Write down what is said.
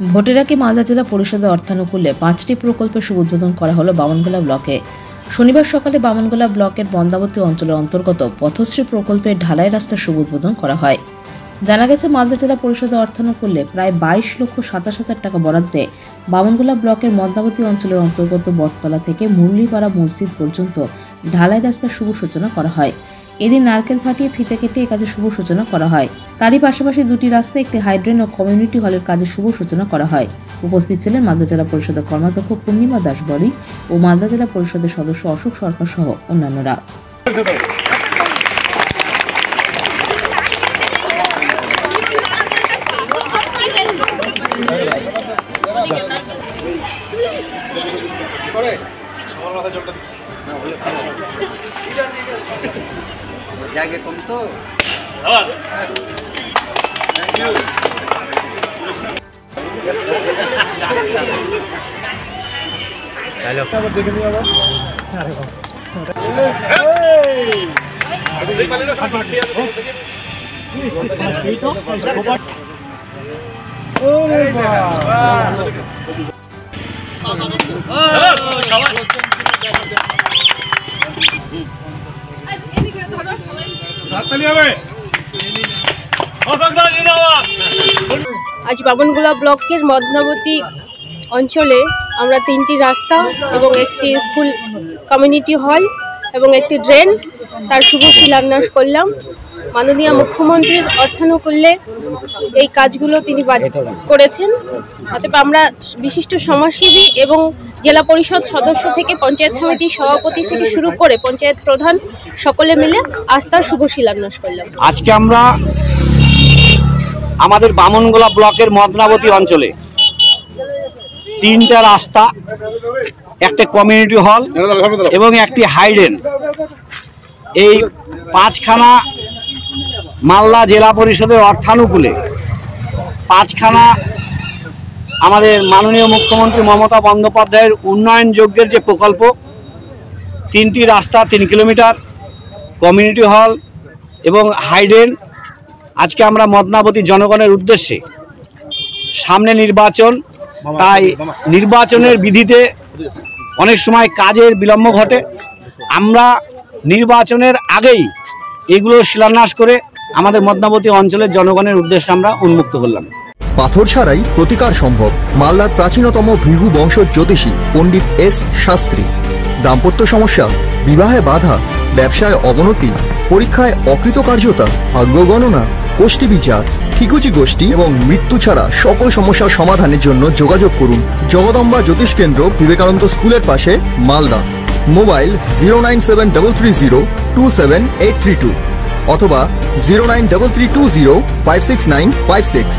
ভোটের আগে মালদা জেলা পরিষদের অর্থানুকূল্যে 5টি প্রকল্পের শুভ উদ্বোধন করা হলো বামনগোলা ব্লকে। শনিবার সকালে বামনগোলা ব্লকের বন্দাবতী অঞ্চলের অন্তর্গত পথশ্রী প্রকল্পের ঢালাই রাস্তার শুভ উদ্বোধন করা হয়। জানা গেছে, মালদা জেলা পরিষদের অর্থানুকূল্যে প্রায় 22,27,000 টাকা বরাদ্দে বামনগোলা ব্লকের মন্দাবতী অঞ্চলের অন্তর্গত বটতলা থেকে মুরলীপাড়া মসজিদ পর্যন্ত ঢালাই রাস্তার শুভ সূচনা করা হয়। এদিন নারকেল ফাটিয়ে ফিতে কেটে এই কাজের শুভ সূচনা করা হয়। তারই পাশাপাশি দুটি রাস্তায় একটি হাইড্রেন ও কমিউনিটি হলের কাজের শুভ সূচনা করা হয়। উপস্থিত ছিলেন মালদা জেলা পরিষদের কর্মাধ্যক্ষ পূর্ণিমা দাস বড়ি ও মালদা জেলা পরিষদের সদস্য অশোক সরকার সহ অন্যান্যরা। জায়গা কম তো আজ বামনগোলা ব্লকের মদনাবতী অঞ্চলে আমরা 3টি রাস্তা এবং একটি স্কুল কমিউনিটি হল এবং একটি ড্রেন তার শুভ শিলান্যাস করলাম। মাননীয় মুখ্যমন্ত্রীর অর্থানুকূল্যে এই কাজগুলো তিনি করেছেন। অতএব আমরা বিশিষ্ট সমাজসেবী এবং জেলা পরিষদ সদস্য থেকে পঞ্চায়েত সমিতির সভাপতি থেকে শুরু করে পঞ্চায়েত প্রধান সকলে মিলে আস্থার শুভ শিলান্যাস করলাম। আজকে আমরা আমাদের বামনগোলা ব্লকের মদনাবতী অঞ্চলে 3টা রাস্তা, একটা কমিউনিটি হল এবং একটি হাইড্রেন, এই 5খানা মালদা জেলা পরিষদের অর্থানুকূলে 5খানা আমাদের মাননীয় মুখ্যমন্ত্রী মমতা বন্দ্যোপাধ্যায়ের উন্নয়ন যজ্ঞের যে প্রকল্প, 3টি রাস্তা 3 কিলোমিটার, কমিউনিটি হল এবং হাইড্রেন। আজকে আমরা মদনাবতী জনগণের উদ্দেশ্যে, সামনে নির্বাচন, তাই নির্বাচনের বিধিতে অনেক সময় কাজের বিলম্ব ঘটে। আমরা নির্বাচনের আগেই এগুলো শিলান্যাস করে আমাদের মদনাবতী অঞ্চলের জনগণের উদ্দেশ্যে আমরা উন্মুক্ত করলাম। পাথর ছাড়াই প্রতিকার সম্ভব। মালদার প্রাচীনতম ভৃগু বংশ জ্যোতিষী পণ্ডিত এস শাস্ত্রী। দাম্পত্য সমস্যা, বিবাহে বাধা, ব্যবসায় অবনতি, পরীক্ষায় অকৃতকার্যতা, ভাগ্য গণনা, গোষ্ঠী বিচার, ঠিকুচি গোষ্ঠী এবং মৃত্যু ছাড়া সকল সমস্যার সমাধানের জন্য যোগাযোগ করুন জগদম্বা জ্যোতিষ কেন্দ্র, বিবেকানন্দ স্কুলের পাশে, মালদা। মোবাইল 09730278332 অথবা 09332056956।